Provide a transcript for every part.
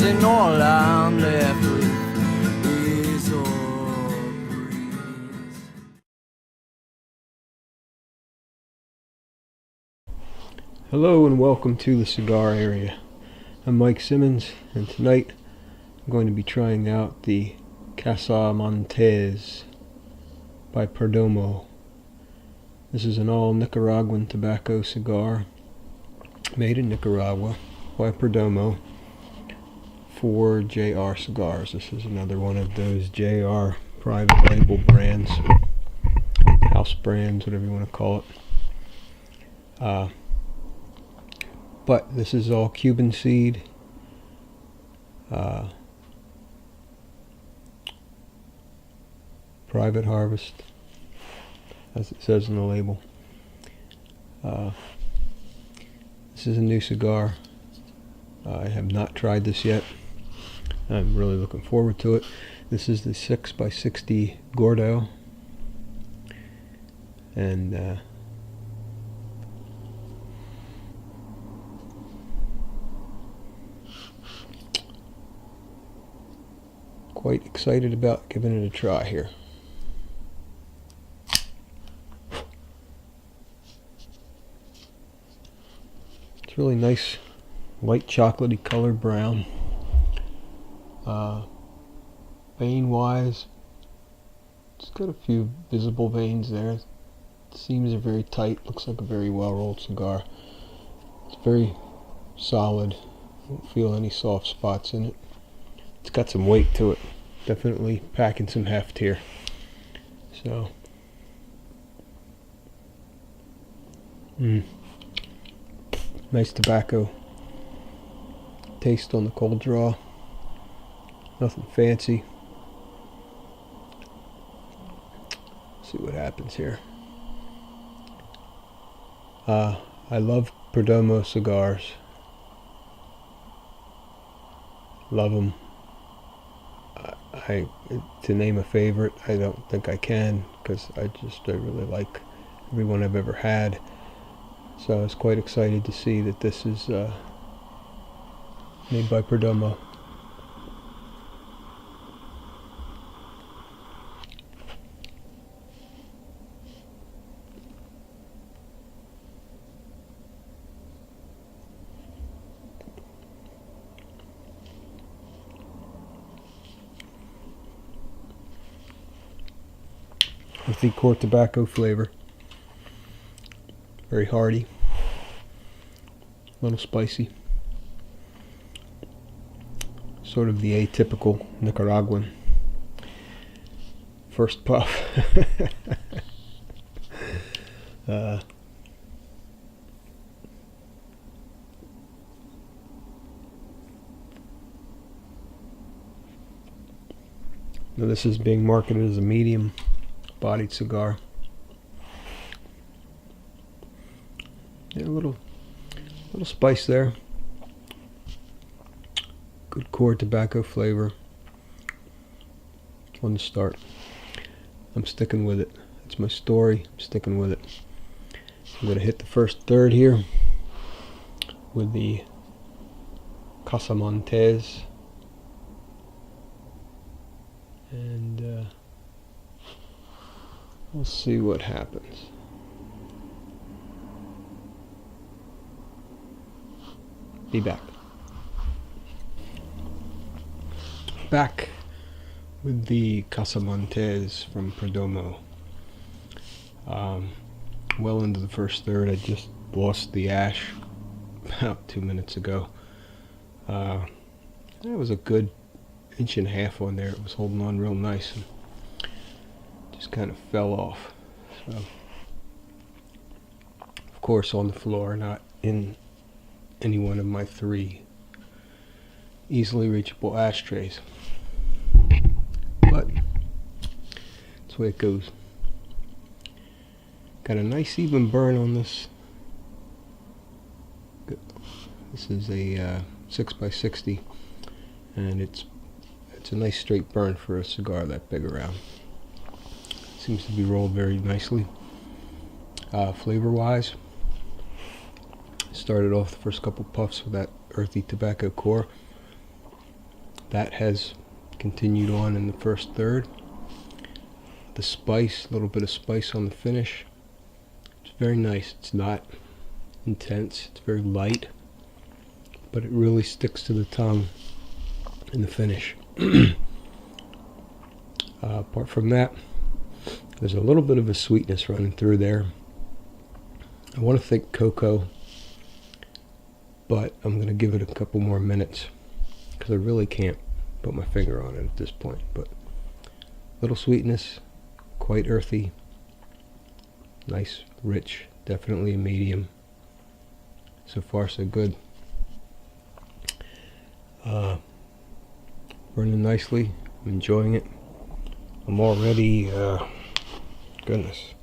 in Norland left with his old breeze. Hello and welcome to the cigar area. I'm Mike Simmons, and tonight I'm going to be trying out the Casamontez by Perdomo. This is an all Nicaraguan tobacco cigar made in Nicaragua by Perdomo for JR Cigars. This is another one of those JR private label brands, house brands, whatever you want to call it. But this is all Cuban seed. Private harvest, as it says on the label. This is a new cigar. I have not tried this yet. I'm really looking forward to it. This is the 6x60 Gordo, and quite excited about giving it a try here. It's really nice, light chocolatey colored brown. Vein wise, it's got a few visible veins there. Seams are very tight, looks like a very well rolled cigar. It's very solid, don't feel any soft spots in it. It's got some weight to it, definitely packing some heft here. So, nice tobacco taste on the cold draw. Nothing fancy. See what happens here. I love Perdomo cigars. Love them. To name a favorite, I don't think I can, because I really like everyone I've ever had. So I was quite excited to see that this is made by Perdomo. With the core tobacco flavor. Very hearty. A little spicy. Sort of the atypical Nicaraguan. First puff. Now this is being marketed as a medium bodied cigar. Yeah, a little spice there. Good core tobacco flavor on the start. I'm sticking with it. It's my story. I'm sticking with it. I'm going to hit the first third here with the Casamontez, and we'll see what happens. Be back. Back with the Casamontez from Perdomo. Well into the first third. I just lost the ash about 2 minutes ago. That was a good inch and a half on there. It was holding on real nice and just kind of fell off. So, of course, on the floor, not in any one of my 3 easily reachable ashtrays. But that's the way it goes. Got a nice even burn on this. This is a 6x60, and it's a nice straight burn for a cigar that big around. Seems to be rolled very nicely. Flavor wise, started off the first couple puffs with that earthy tobacco core. That has continued on in the first third. The spice, a little bit of spice on the finish. It's very nice. It's not intense. It's very light, but it really sticks to the tongue in the finish. Apart from that, there's a little bit of a sweetness running through there. I want to think cocoa, but I'm going to give it a couple more minutes because I really can't put my finger on it at this point. But little sweetness, quite earthy, nice, rich, definitely a medium. So far, so good. Burning nicely. I'm enjoying it. I'm already, goodness,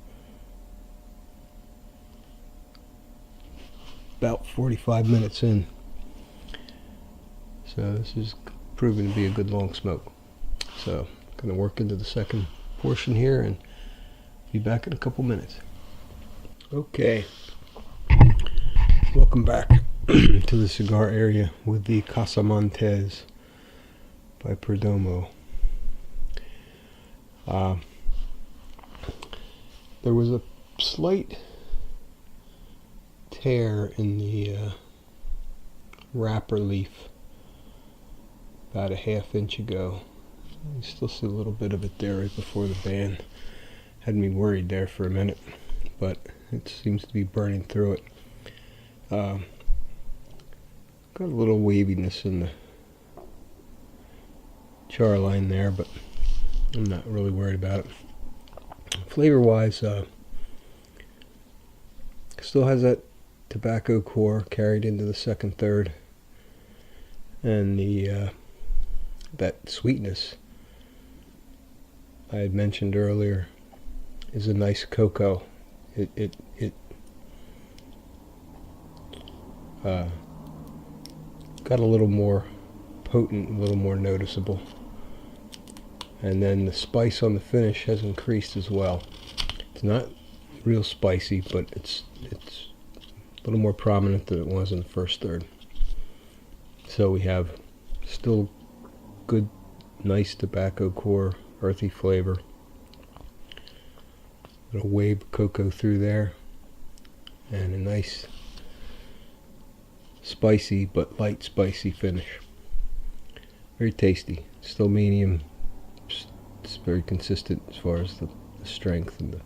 about 45 minutes in. So this is proving to be a good long smoke. So I'm going to work into the second portion here and be back in a couple minutes. Okay, welcome back to the cigar area with the Casamontez by Perdomo. There was a slight tear in the wrapper leaf about a half-inch ago. You still see a little bit of it there right before the band. Had me worried there for a minute, but it seems to be burning through it. Got a little waviness in the char line there, but I'm not really worried about it. Flavor-wise, still has that tobacco core carried into the second third, and the that sweetness I had mentioned earlier is a nice cocoa. It got a little more potent, a little more noticeable. And then the spice on the finish has increased as well. It's not real spicy, but it's a little more prominent than it was in the first third. So we have still good, nice tobacco core, earthy flavor. A little wave of cocoa through there, and a nice spicy but light spicy finish. Very tasty. Still medium. It's very consistent as far as the strength and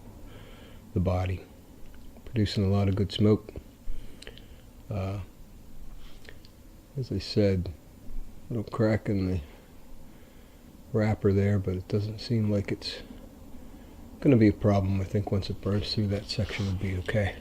the body. Producing a lot of good smoke. As I said, a little crack in the wrapper there, but it doesn't seem like it's going to be a problem. I think once it burns through that section, it'll be okay.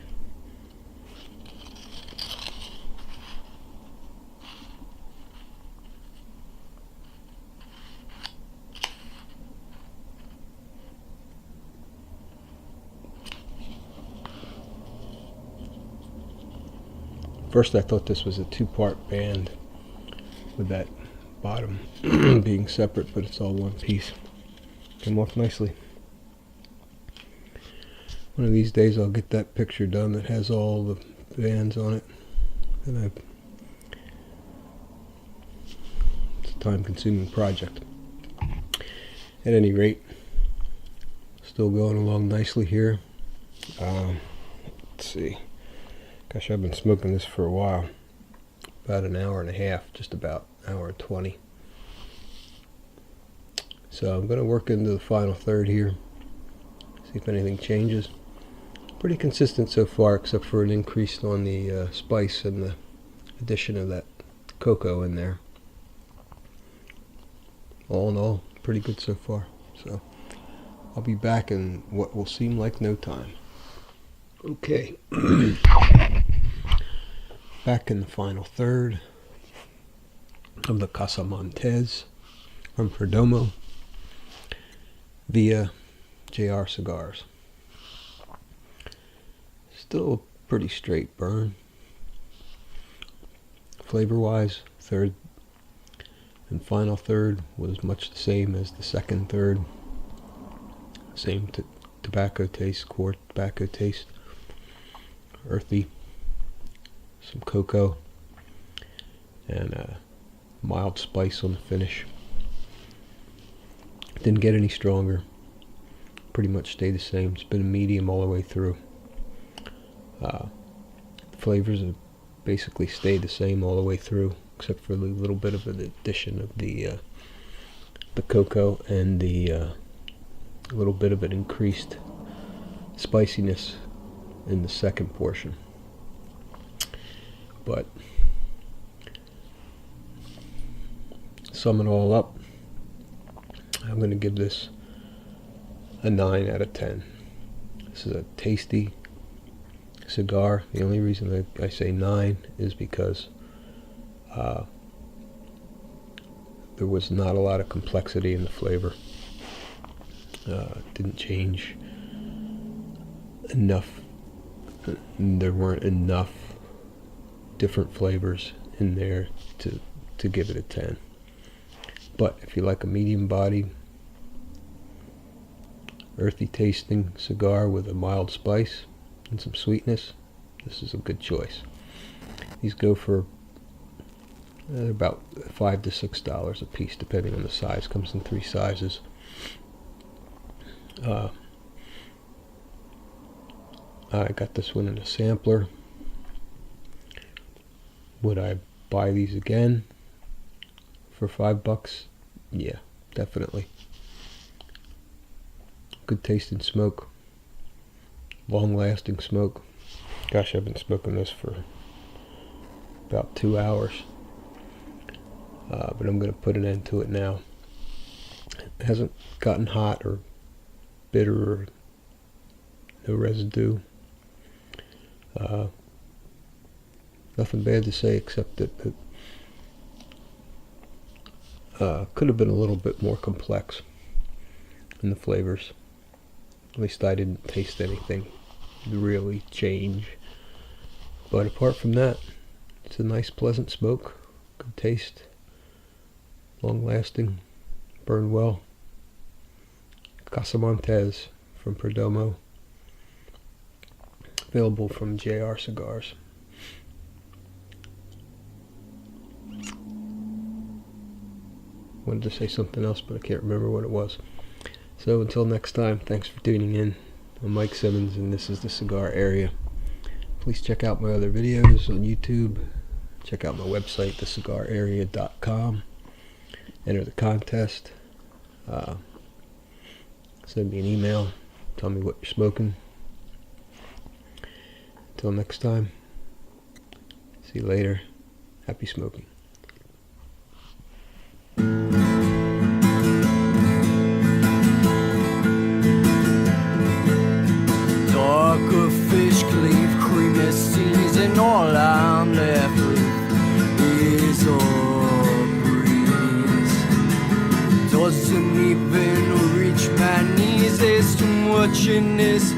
First I thought this was a two-part band with that bottom being separate, but it's all one piece. Came off nicely. One of these days I'll get that picture done that has all the bands on it. And it's a time-consuming project. At any rate, still going along nicely here. Let's see. Gosh, I've been smoking this for a while. About an hour and a half, just about an hour and 20. So I'm going to work into the final third here. See if anything changes. Pretty consistent so far, except for an increase on the spice and the addition of that cocoa in there. All in all, pretty good so far. So I'll be back in what will seem like no time. Okay. Back in the final third of the Casamontez from Perdomo via JR Cigars. Still a pretty straight burn. Flavor-wise, third and final third was much the same as the second third. Same tobacco taste, core tobacco taste. Earthy, some cocoa, and mild spice on the finish. Didn't get any stronger. Pretty much stayed the same. It's been a medium all the way through. The flavors have basically stayed the same all the way through, except for a little bit of an addition of the cocoa and the little bit of an increased spiciness in the second portion. But sum it all up, I'm going to give this a 9 out of 10. This is a tasty cigar. The only reason I say 9 is because there was not a lot of complexity in the flavor. Didn't change enough. There weren't enough different flavors in there to give it a 10. But if you like a medium bodied, earthy tasting cigar with a mild spice and some sweetness, this is a good choice. These go for about $5 to $6 a piece, depending on the size. Comes in 3 sizes. I got this one in a sampler. Would I buy these again for $5? Yeah, definitely. Good tasting smoke. Long lasting smoke. Gosh, I've been smoking this for about 2 hours. But I'm going to put an end to it now. It hasn't gotten hot or bitter or no residue. Nothing bad to say except that it could have been a little bit more complex in the flavors. At least I didn't taste anything really change. But apart from that, it's a nice pleasant smoke, good taste, long lasting, burn well. Casamontez from Perdomo, available from JR Cigars. Wanted to say something else, but I can't remember what it was. So until next time, thanks for tuning in. I'm Mike Simmons, and this is the Cigar Area. Please check out my other videos on YouTube. Check out my website, thecigararea.com. Enter the contest. Send me an email. Tell me what you're smoking. Until next time, see you later. Happy smoking. Darker fish cleave, creamy seas, and all I'm left with is a breeze. Doesn't even reach my knees. There's too much in this